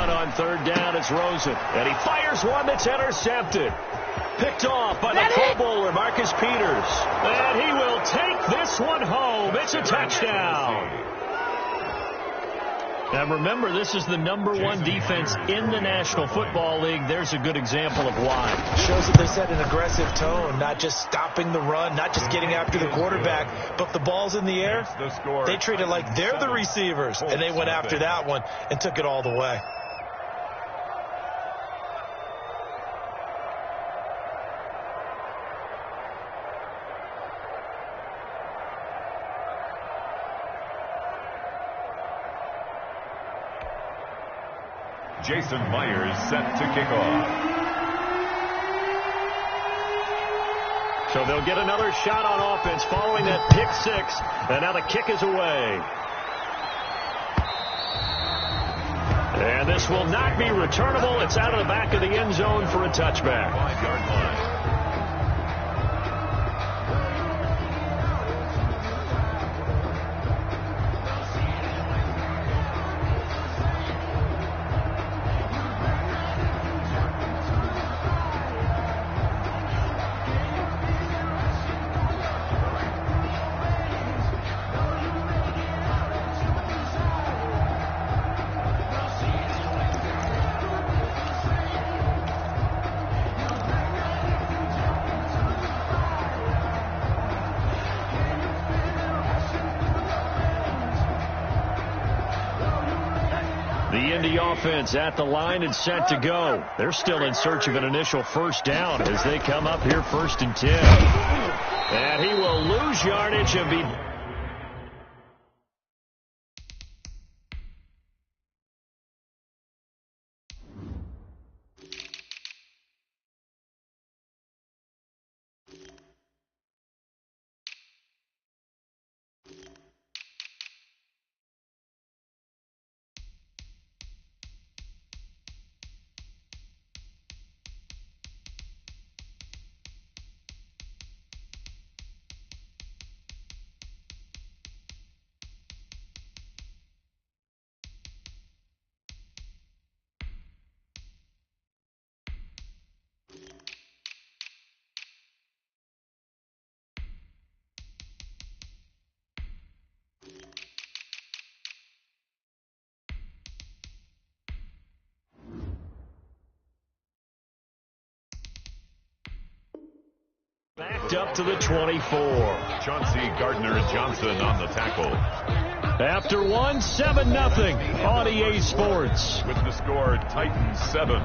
again on third down. It's Rosen. And he fires one that's intercepted. Picked off by the Pro Bowler, Marcus Peters. And he will take this one home. It's a touchdown. And remember, this is the #1 defense in the National Football League. There's a good example of why. Shows that they set an aggressive tone, not just stopping the run, not just getting after the quarterback, but the ball's in the air. They treat it like they're the receivers, and they went after that one and took it all the way. Jason Myers set to kick off. So they'll get another shot on offense following that pick six. And now the kick is away. And this will not be returnable. It's out of the back of the end zone for a touchback. 5-yard line. Offense at the line and set to go. They're still in search of an initial first down as they come up here 1st and 10. And he will lose yardage and be... Backed up to the 24. Chauncey Gardner-Johnson on the tackle. After one, 7-0 on EA Sports. With the score, Titans 7,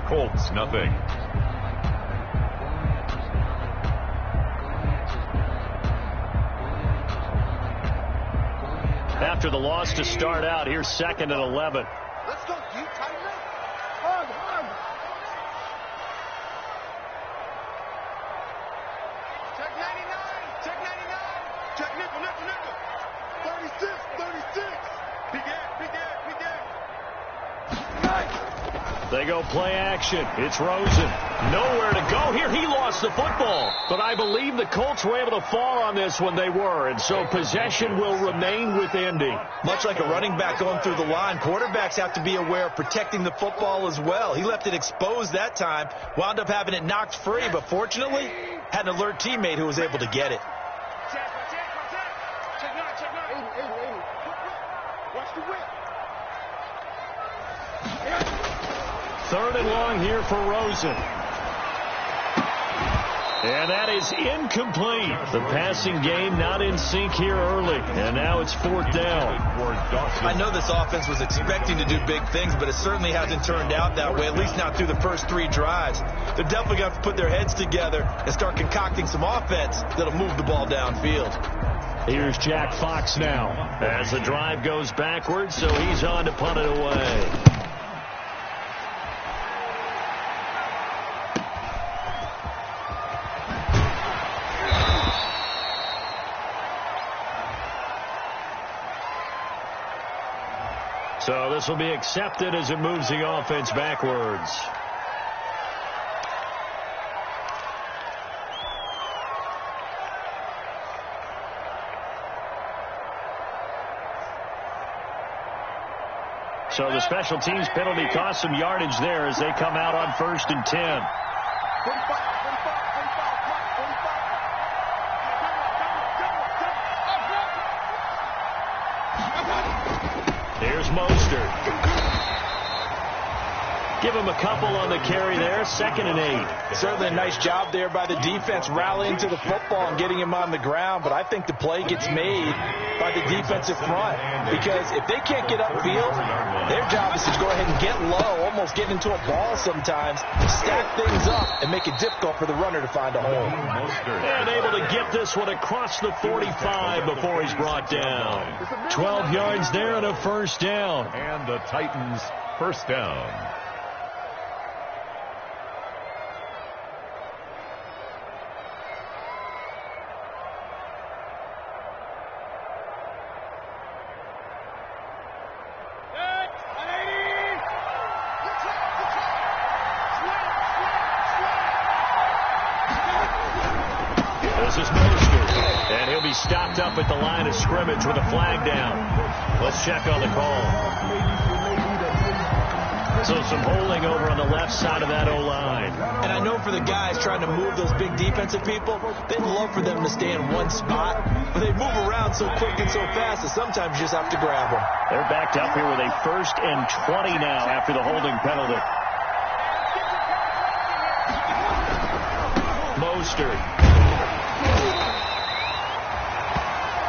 Colts 0. After the loss to start out, here's 2nd and 11. Let's go, you tighten up. Hard. Check 99. Check 99. Check nickel. 36. Big Ed. They go play action. It's Rosen. Nowhere to go here. He lost the football. But I believe the Colts were able to fall on this when they were. And so possession will remain with Indy. Much like a running back going through the line, quarterbacks have to be aware of protecting the football as well. He left it exposed that time, wound up having it knocked free, but fortunately had an alert teammate who was able to get it. Check 9. 80. Watch the whip. 3rd and long here for Rosen. And that is incomplete. The passing game not in sync here early. And now it's 4th down. I know this offense was expecting to do big things, but it certainly hasn't turned out that way, at least not through the first 3 drives. They're definitely going to have to put their heads together and start concocting some offense that'll move the ball downfield. Here's Jack Fox now as the drive goes backwards, so he's on to punt it away. So this will be accepted as it moves the offense backwards. So the special teams penalty cost some yardage there as they come out on 1st and 10. Here's Mostert. Give him a couple on the carry there. 2nd and 8. Certainly a nice job there by the defense rallying to the football and getting him on the ground. But I think the play gets made by the defensive front, because if they can't get upfield, their job is to go ahead and get low, almost get into a ball sometimes, stack things up, and make it difficult for the runner to find a hole. And able to get this one across the 45 before he's brought down. 12 yards there and a 1st down. And the Titans' 1st down. Stopped up at the line of scrimmage with a flag down. Let's check on the call. So some holding over on the left side of that O-line. And I know for the guys trying to move those big defensive people, they'd love for them to stay in one spot, but they move around so quick and so fast that sometimes you just have to grab them. They're backed up here with a 1st and 20 now after the holding penalty. Mostert.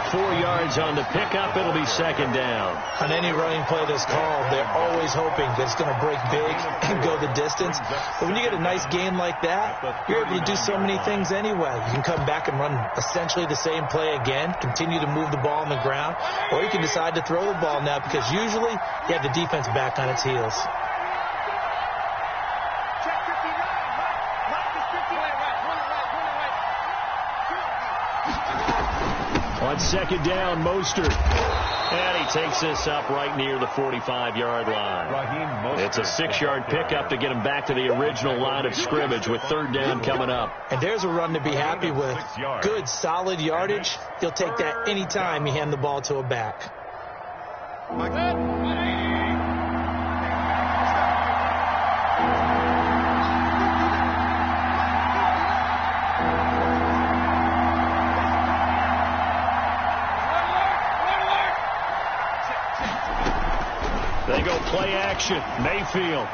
4 yards on the pickup. It'll be 2nd down. On any running play that's called, they're always hoping that it's going to break big and go the distance. But when you get a nice gain like that, you're able to do so many things anyway. You can come back and run essentially the same play again, continue to move the ball on the ground, or you can decide to throw the ball now, because usually you have the defense back on its heels. On 2nd down, Mostert. And he takes this up right near the 45-yard line. It's a 6-yard pickup to get him back to the original line of scrimmage with 3rd down coming up. And there's a run to be happy with. Good, solid yardage. He'll take that any time you hand the ball to a back. They go play action. Mayfield.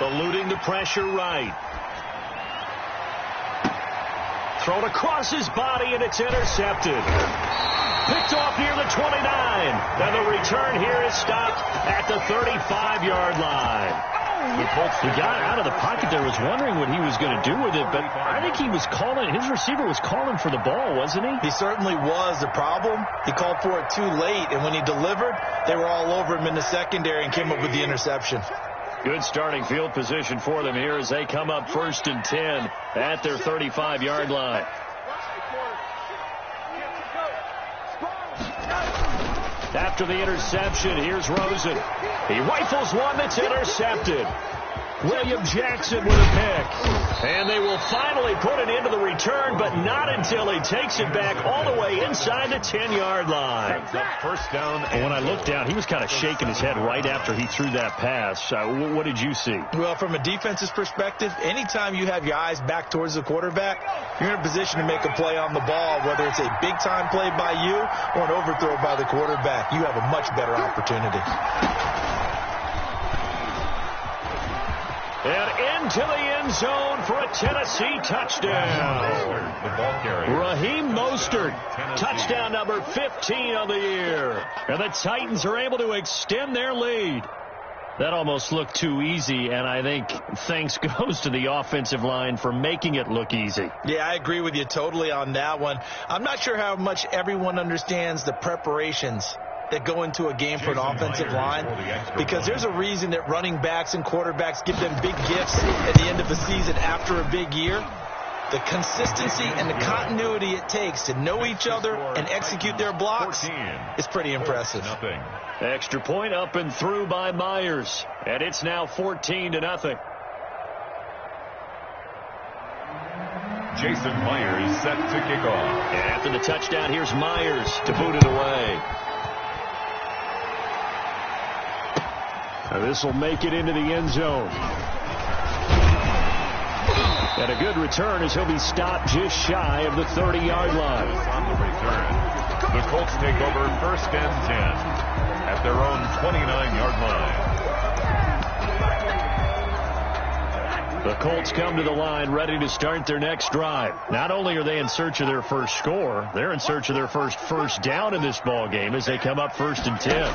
Eluding the pressure right. Thrown across his body, and it's intercepted. Picked off near the 29. Then the return here is stopped at the 35-yard line. He got out of the pocket there, was wondering what he was going to do with it, but I think he was calling, his receiver was calling for the ball, wasn't he? He certainly was. The problem, he called for it too late, and when he delivered, they were all over him in the secondary and came up with the interception. Good starting field position for them here as they come up 1st and 10 at their 35-yard line. After the interception, here's Rosen. He rifles one that's intercepted. William Jackson with a pick. And they will finally put it into the return, but not until he takes it back all the way inside the 10-yard line. 1st down. And when I looked down, he was kind of shaking his head right after he threw that pass. What did you see? Well, from a defense's perspective, anytime you have your eyes back towards the quarterback, you're in a position to make a play on the ball, whether it's a big-time play by you or an overthrow by the quarterback. You have a much better opportunity. And into the end zone for a Tennessee touchdown. Raheem Mostert, touchdown number 15 on the year. And the Titans are able to extend their lead. That almost looked too easy, and I think thanks goes to the offensive line for making it look easy. Yeah, I agree with you totally on that one. I'm not sure how much everyone understands the preparations that go into a game for an offensive line, because there's a reason that running backs and quarterbacks give them big gifts at the end of the season after a big year. The consistency and the continuity it takes to know each other and execute their blocks is pretty impressive. Extra point up and through by Myers, and it's now 14-0. Jason Myers set to kick off. And after the touchdown, here's Myers to boot it away. This will make it into the end zone. And a good return as he'll be stopped just shy of the 30-yard line. On the return, the Colts take over 1st and 10 at their own 29-yard line. The Colts come to the line ready to start their next drive. Not only are they in search of their first score, they're in search of their first down in this ball game as they come up 1st and 10.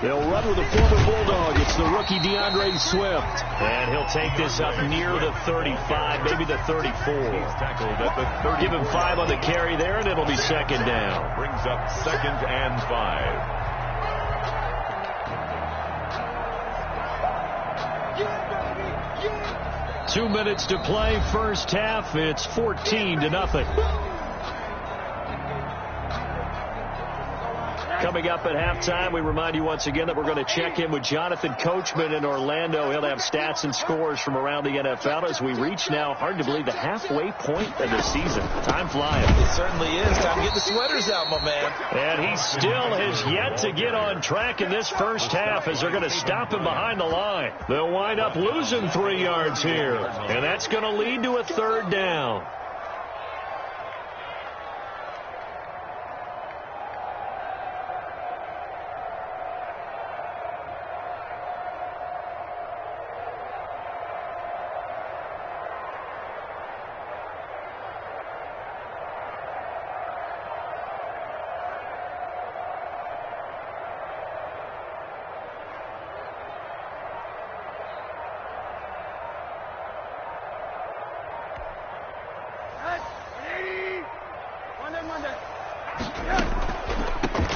They'll run with a former Bulldog. It's the rookie DeAndre Swift. And he'll take this up near the 35, maybe the 34. He's tackled at the 30. Give him 5 on the carry there, and it'll be 2nd down. Brings up 2nd and 5. 2 minutes to play, first half. It's 14-0. Coming up at halftime, we remind you once again that we're going to check in with Jonathan Coachman in Orlando. He'll have stats and scores from around the NFL as we reach now, hard to believe, the halfway point of the season. Time flying. It certainly is. Time to get the sweaters out, my man. And he still has yet to get on track in this first half as they're going to stop him behind the line. They'll wind up losing 3 yards here, and that's going to lead to a 3rd down.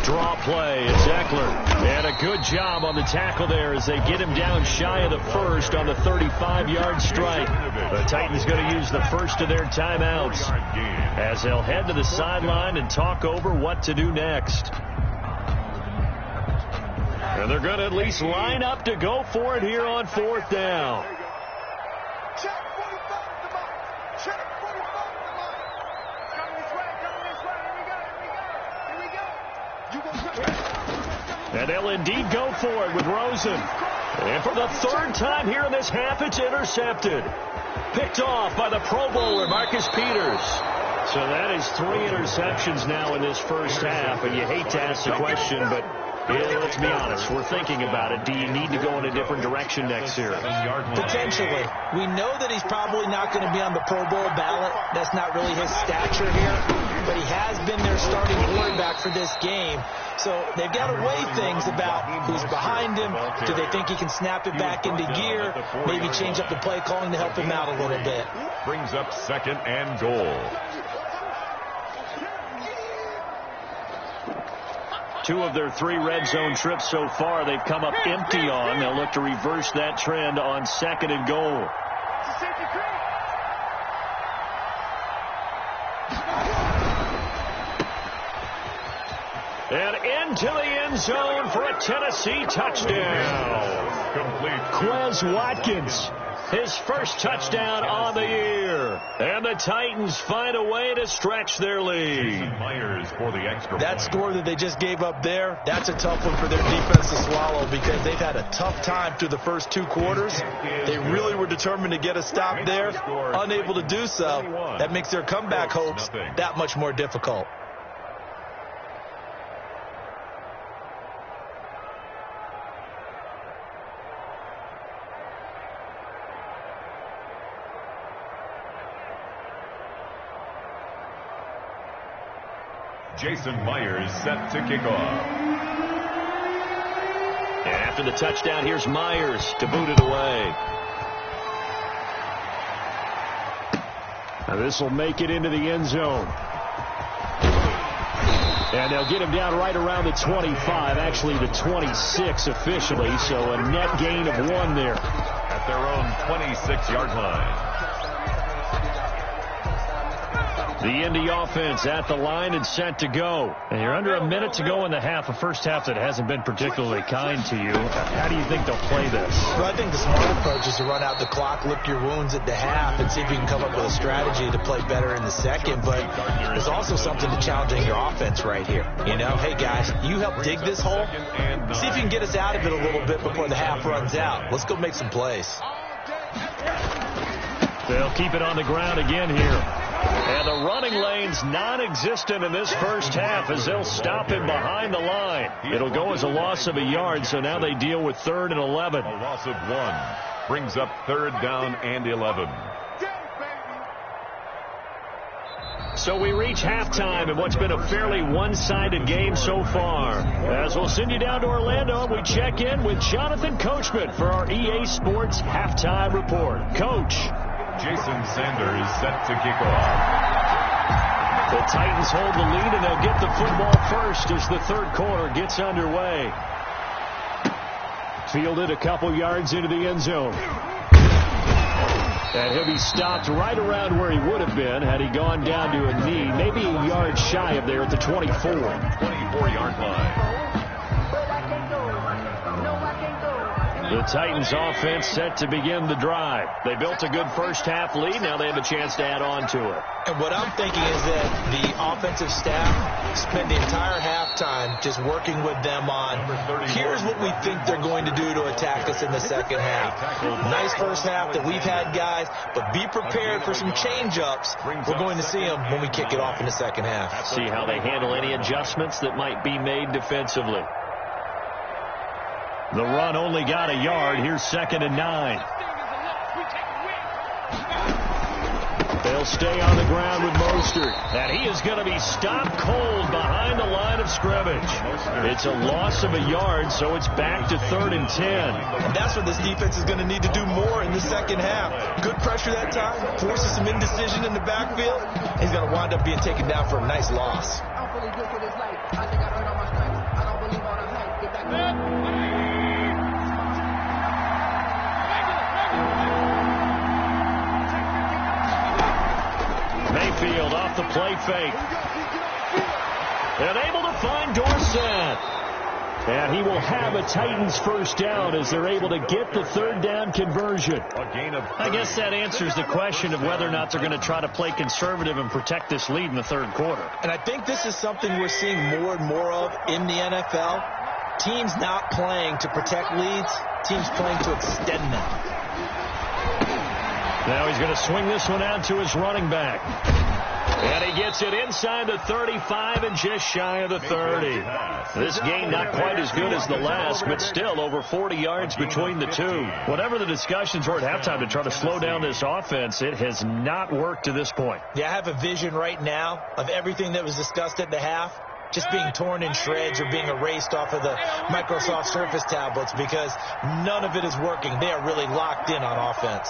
Draw play, it's Eckler. And a good job on the tackle there as they get him down shy of the 1st on the 35-yard strike. The Titans going to use the first of their timeouts as they'll head to the sideline and talk over what to do next. And they're going to at least line up to go for it here on 4th down. Check 45 at the mark. Check 45 at the mark. Coming this way, coming this way. Here we go. You go quick. And they'll indeed go for it with Rosen. And for the 3rd time here in this half, it's intercepted. Picked off by the Pro Bowler, Marcus Peters. So that is 3 interceptions now in this first half. And you hate to ask the question, but let's be honest. We're thinking about it. Do you need to go in a different direction next year? Potentially. We know that he's probably not going to be on the Pro Bowl ballot. That's not really his stature here. But he has been their starting quarterback for this game. So they've got to weigh things about who's behind him. Do they think he can snap it back into gear? Maybe change up the play calling to help him out a little bit. Brings up 2nd and goal. 2 of their 3 red zone trips so far they've come up empty on. They'll look to reverse that trend on 2nd and goal. And into the end zone for a Tennessee touchdown. Complete. Quez Watkins, his first touchdown on the year. And the Titans find a way to stretch their lead. Myers for the extra that point. score that they just gave up there, that's a tough one for their defense to swallow because they've had a tough time through the first 2 quarters. They really were determined to get a stop there, unable to do so. That makes their comeback hopes that much more difficult. Jason Myers set to kick off. And after the touchdown, here's Myers to boot it away. Now this will make it into the end zone. And they'll get him down right around the 25, actually the 26 officially, so a net gain of 1 there. At their own 26-yard line. The Indy offense at the line and set to go. And you're under a minute to go in the half, a first half that hasn't been particularly kind to you. How do you think they'll play this? Well, I think the smart approach is to run out the clock, lick your wounds at the half, and see if you can come up with a strategy to play better in the second. But there's also something to challenging your offense right here. You know, hey, guys, you help dig this hole. See if you can get us out of it a little bit before the half runs out. Let's go make some plays. They'll keep it on the ground again here. And the running lane's non-existent in this first half as they'll stop him behind the line. It'll go as a loss of a yard, so now they deal with 3rd and 11. A loss of 1 brings up 3rd down and 11. So we reach halftime in what's been a fairly one-sided game so far. As we'll send you down to Orlando, we check in with Jonathan Coachman for our EA Sports Halftime Report. Coach. Jason Sanders set to kick off. The Titans hold the lead, and they'll get the football first as the third quarter gets underway. Fielded a couple yards into the end zone. And he'll be stopped right around where he would have been had he gone down to a knee, maybe a yard shy of there at the 24. 24-yard line. The Titans offense set to begin the drive. They built a good first half lead. Now they have a chance to add on to it. And what I'm thinking is that the offensive staff spent the entire halftime just working with them on, here's what we think they're going to do to attack us in the second half. Nice first half that we've had, guys, but be prepared for some change-ups. We're going to see them when we kick it off in the second half. See how they handle any adjustments that might be made defensively. The run only got a yard. Here's 2nd and 9. They'll stay on the ground with Mostert. And he is going to be stopped cold behind the line of scrimmage. It's a loss of a yard, so it's back to 3rd and 10. And that's what this defense is going to need to do more in the second half. Good pressure that time. Forces some indecision in the backfield. He's going to wind up being taken down for a nice loss. Mayfield off the play fake. And able to find Dorsett. And he will have a Titans first down as they're able to get the 3rd down conversion. I guess that answers the question of whether or not they're going to try to play conservative and protect this lead in the third quarter. And I think this is something we're seeing more and more of in the NFL. Teams not playing to protect leads, teams playing to extend them. Now he's going to swing this one out to his running back. And he gets it inside the 35 and just shy of the 30. This game not quite as good as the last, but still over 40 yards between the two. Whatever the discussions were at halftime to try to slow down this offense, it has not worked to this point. Yeah, I have a vision right now of everything that was discussed at the half just being torn in shreds or being erased off of the Microsoft Surface tablets because none of it is working. They are really locked in on offense.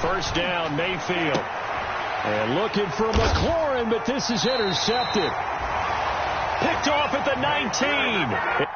First down, Mayfield. And looking for McLaurin, but this is intercepted. Picked off at the 19.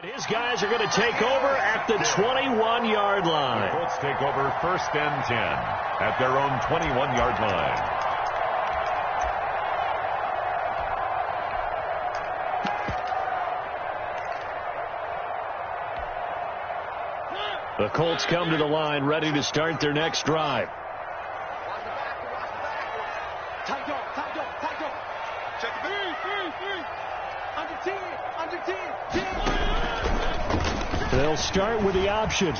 His guys are going to take over at the 21-yard line. The Colts take over 1st and 10 at their own 21-yard line. The Colts come to the line ready to start their next drive. They'll start with the option.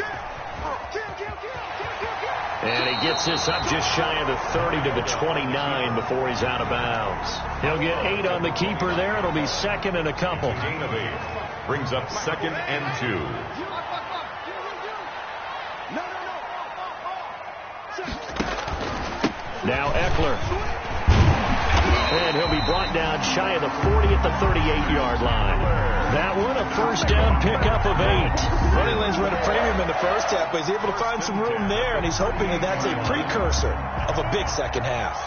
And he gets this up just shy of the 30 to the 29 before he's out of bounds. He'll get 8 on the keeper there. It'll be second and a couple. Gain of 8 brings up 2nd and 2. Now Eckler. And he'll be brought down shy of the 40 at the 38-yard line. That one a first down pickup of 8. Running lanes were at a premium in the first half, but he's able to find some room there, and he's hoping that that's a precursor of a big second half.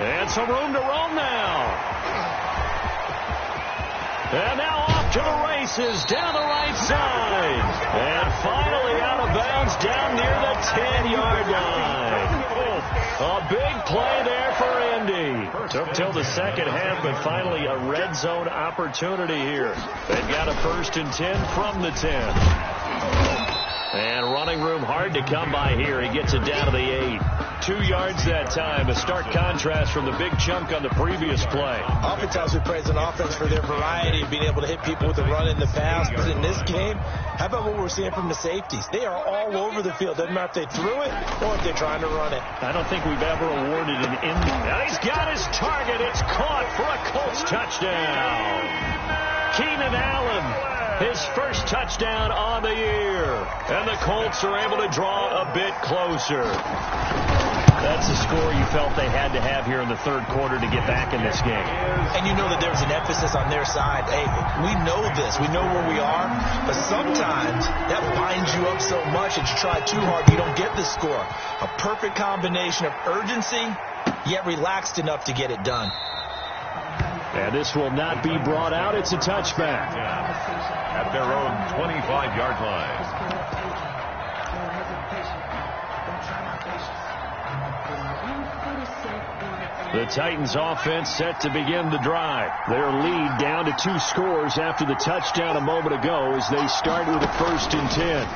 And some room to roam now. And now off to the races down the right side. And finally out of bounds down near the 10-yard line. A big play there for Indy. Took till the second half, but finally a red zone opportunity here. They've got a 1st and 10 from the 10. And running room hard to come by here. He gets it down to the 8. 2 yards that time. A stark contrast from the big chunk on the previous play. Oftentimes we praise an offense for their variety of being able to hit people with the run and the pass. But in this game, how about what we're seeing from the safeties? They are all over the field. Doesn't matter if they threw it or if they're trying to run it. I don't think we've ever awarded an Indy. Now he's got his target. It's caught for a Colts touchdown. Keenan Allen. His first touchdown on the year. And the Colts are able to draw a bit closer. That's the score you felt they had to have here in the third quarter to get back in this game. And you know that there's an emphasis on their side. Hey, we know this. We know where we are. But sometimes that binds you up so much that you try too hard, you don't get the score. A perfect combination of urgency, yet relaxed enough to get it done. And this will not be brought out. It's a touchback. At their own 25-yard line. The Titans offense set to begin the drive. Their lead down to 2 scores after the touchdown a moment ago as they start with a 1st and 10.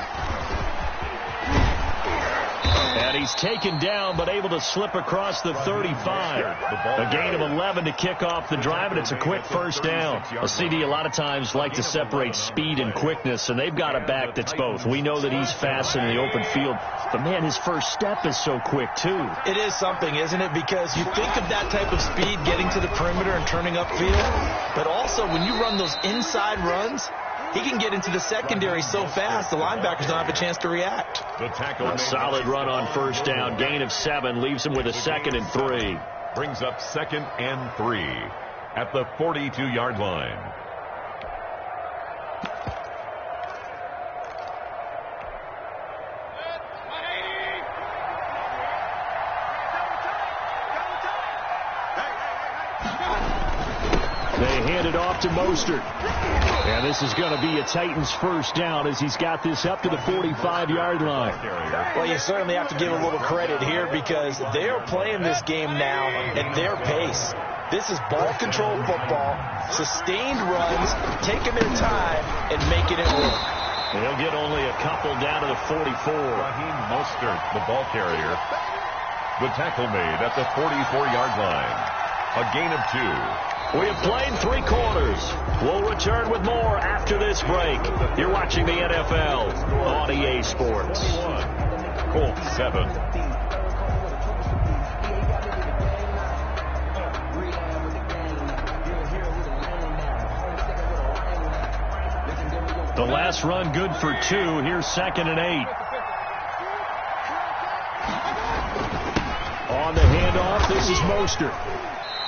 And he's taken down but able to slip across the 35. A gain of 11 to kick off the drive, and it's a quick first down. A CD a lot of times like to separate speed and quickness, and they've got a back that's both. We know that he's fast in the open field, but man, his first step is so quick too. It is something, isn't it? Because you think of that type of speed getting to the perimeter and turning upfield, but also when you run those inside runs, he can get into the secondary so fast, the linebackers don't have a chance to react. A solid run on first down. Gain of 7 leaves him with a 2nd and 3. Brings up 2nd and 3 at the 42-yard line. They hand it off to Mostert. And this is going to be a Titans first down as he's got this up to the 45-yard line. Well, you certainly have to give a little credit here because they are playing this game now at their pace. This is ball control football, sustained runs, taking their time and making it work. They'll get only a couple down to the 44. Raheem Mostert, the ball carrier. The tackle made at the 44-yard line. A gain of 2. We have played 3 quarters. We'll return with more after this break. You're watching the NFL on EA Sports. Colts 7. The last run good for 2. Here's 2nd and 8. On the handoff, this is Mostert.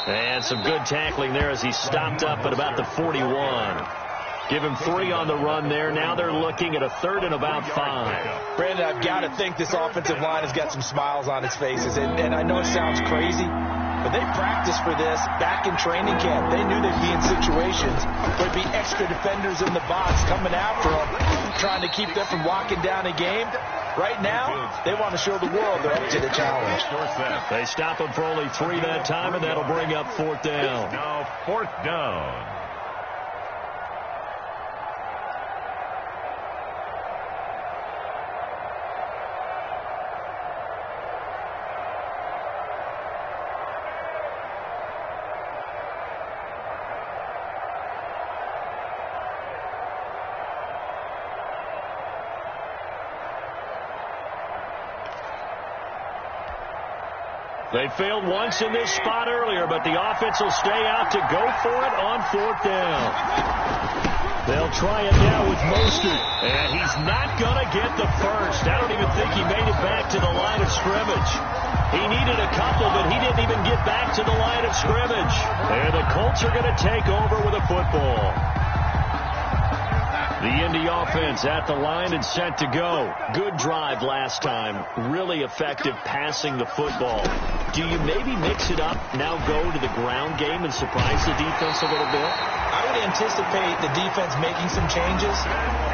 And some good tackling there as he stopped up at about the 41. Give him 3 on the run there. Now they're looking at a 3rd and about 5. Brandon, I've got to think this offensive line has got some smiles on its faces. And I know it sounds crazy, but they practiced for this back in training camp. They knew they'd be in situations where there'd be extra defenders in the box coming after them, trying to keep them from locking down a game. Right now, they want to show the world they're up to the challenge. They stop him for only 3 that time, and that'll bring up 4th down. Now 4th down. They failed once in this spot earlier, but the offense will stay out to go for it on 4th down. They'll try it now with Mostert, and he's not going to get the first. I don't even think he made it back to the line of scrimmage. He needed a couple, but he didn't even get back to the line of scrimmage. And the Colts are going to take over with a football. The Indy offense at the line and set to go. Good drive last time. Really effective passing the football. Do you maybe mix it up, now go to the ground game and surprise the defense a little bit? I would anticipate the defense making some changes,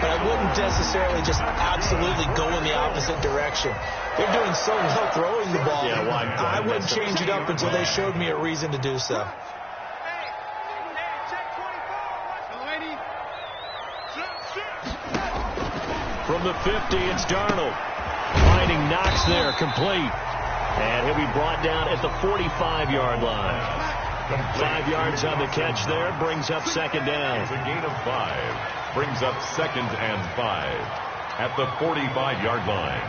but I wouldn't necessarily just absolutely go in the opposite direction. They're doing so well throwing the ball. Yeah, well, I wouldn't change it up until they showed me a reason to do so. From the 50, it's Darnold. Finding Knox there, complete. And he'll be brought down at the 45-yard line. 5 yards on the catch there, brings up 2nd down. It's a gain of 5. Brings up 2nd and 5 at the 45-yard line.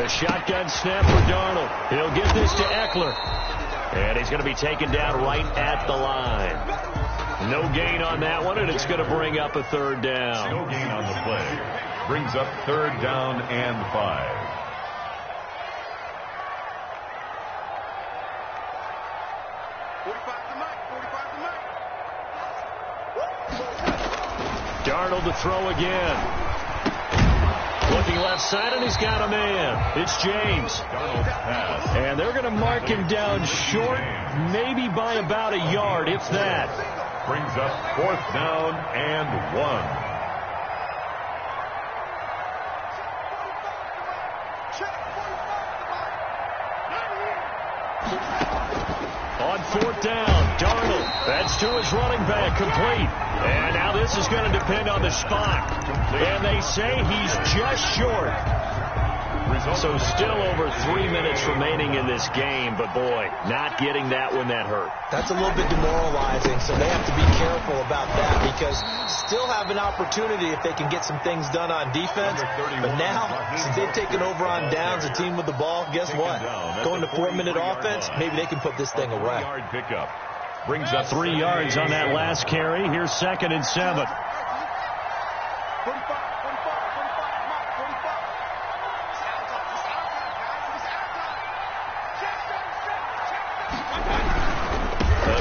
A shotgun snap for Darnold. He'll give this to Eckler. And he's going to be taken down right at the line. No gain on that one, and it's going to bring up a 3rd down. No gain on the play. Brings up 3rd down and 5. Darnold to throw again. Looking left side, and he's got a man. It's James. And they're going to mark him down short, maybe by about a yard, if that. Brings up 4th down and 1. On 4th down, Darnold. That's to his running back, complete. And now this is going to depend on the spot. And they say he's just short. So still over 3 minutes remaining in this game. But, boy, not getting that when that hurt. That's a little bit demoralizing, so they have to be careful about that because still have an opportunity if they can get some things done on defense. But now, since they've taken over on downs, a team with the ball, guess what? Going to 4-minute offense, maybe they can put this thing away. Brings up 3 yards on that last carry. Here's 2nd and 7.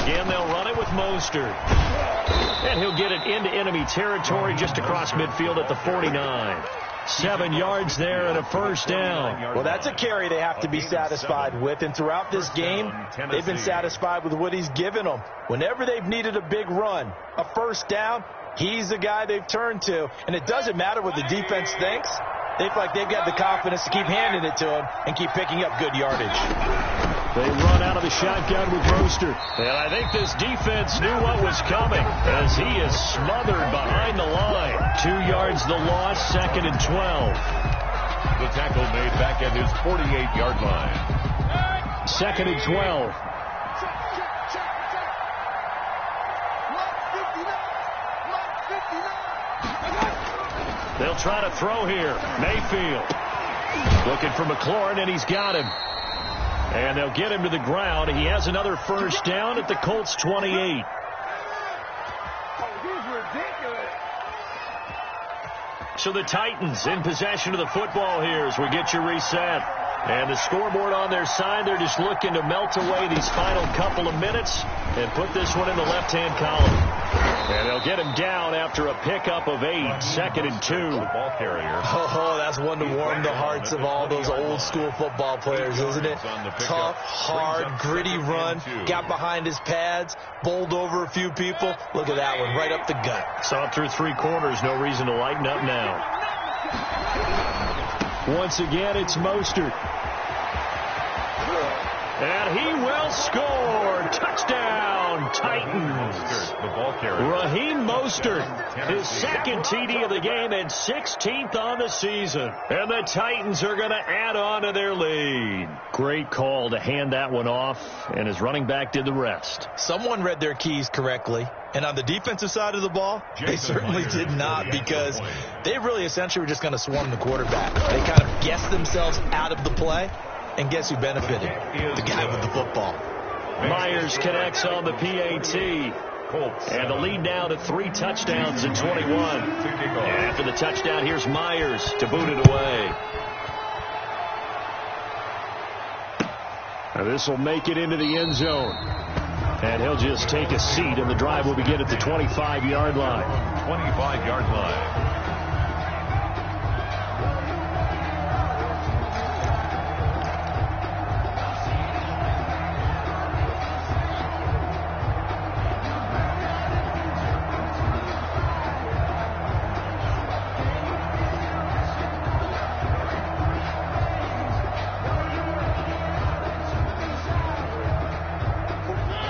Again, they'll run it with Mostert. And he'll get it into enemy territory just across midfield at the 49. 7 yards there and a 1st down. Well, that's a carry they have to be satisfied with. And throughout this game, they've been satisfied with what he's given them. Whenever they've needed a big run, a 1st down, he's the guy they've turned to. And it doesn't matter what the defense thinks. They feel like they've got the confidence to keep handing it to him and keep picking up good yardage. They run out of the shotgun with Mostert. And I think this defense knew what was coming as he is smothered behind the line. 2 yards the loss, 2nd and 12. The tackle made back at his 48-yard line. 2nd and 12. They'll try to throw here. Mayfield looking for McLaurin, and he's got him. And they'll get him to the ground. He has another 1st down at the Colts 28. So the Titans in possession of the football here as we get you reset. And the scoreboard on their side, they're just looking to melt away these final couple of minutes and put this one in the left-hand column. And they'll get him down after a pickup of 8, 2nd and 2. Ball carrier. Oh, that's one to warm the hearts of all those old-school football players, isn't it? Tough, hard, gritty run. Got behind his pads, bowled over a few people. Look at that one, right up the gut. Saw it through 3 quarters. No reason to lighten up now. Once again, it's Mostert. And he will score. Touchdown, Titans. The ball carrier. Raheem Mostert, his second TD of the game and 16th on the season. And the Titans are going to add on to their lead. Great call to hand that one off, and his running back did the rest. Someone read their keys correctly. And on the defensive side of the ball, they certainly did not, because they really essentially were just going to swarm the quarterback. They kind of guessed themselves out of the play. And guess who benefited? The guy with the football. Myers connects on the PAT. And the lead now to 3 touchdowns in 21. And after the touchdown, here's Myers to boot it away. Now this will make it into the end zone. And he'll just take a seat, and the drive will begin at the 25-yard line. 25-yard line.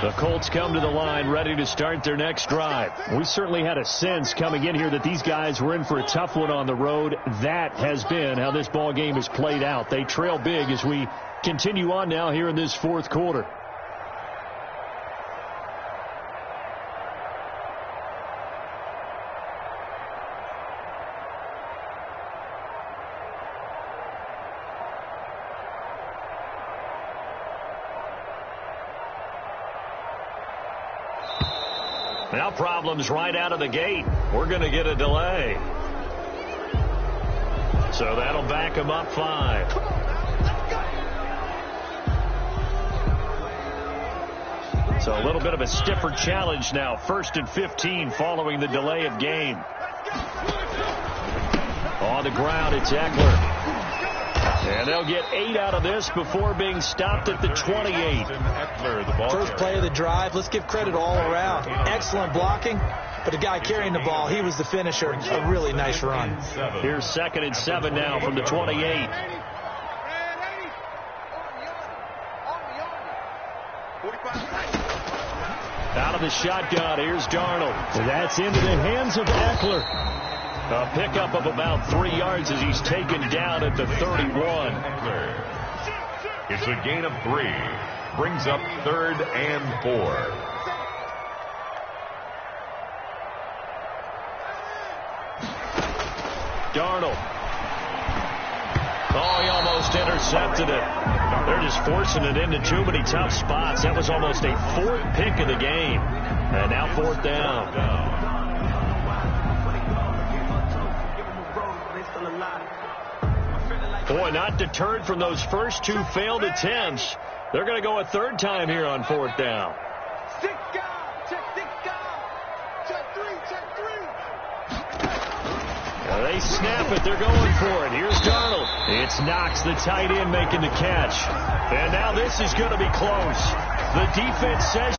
The Colts come to the line ready to start their next drive. We certainly had a sense coming in here that these guys were in for a tough one on the road. That has been how this ball game has played out. They trail big as we continue on now here in this fourth quarter. Now problems right out of the gate. We're going to get a delay. So that'll back them up 5. So a little bit of a stiffer challenge now. 1st and 15 following the delay of game. On the ground, it's Eckler. And they'll get 8 out of this before being stopped at the 28. First play of the drive. Let's give credit all around. Excellent blocking, but the guy carrying the ball, he was the finisher. A really nice run. Here's 2nd and 7 now from the 28. Out of the shotgun, here's Darnold. That's into the hands of Eckler. A pickup of about 3 yards as he's taken down at the 31. It's a gain of 3. Brings up 3rd and 4. Darnold. Oh, he almost intercepted it. They're just forcing it into too many tough spots. That was almost a 4th pick of the game. And now 4th down. Boy, not deterred from those first 2 failed attempts. They're going to go a 3rd time here on 4th down. Now they snap it. They're going for it. Here's Darnold. It's Knox, the tight end, making the catch. And now this is going to be close. The defense says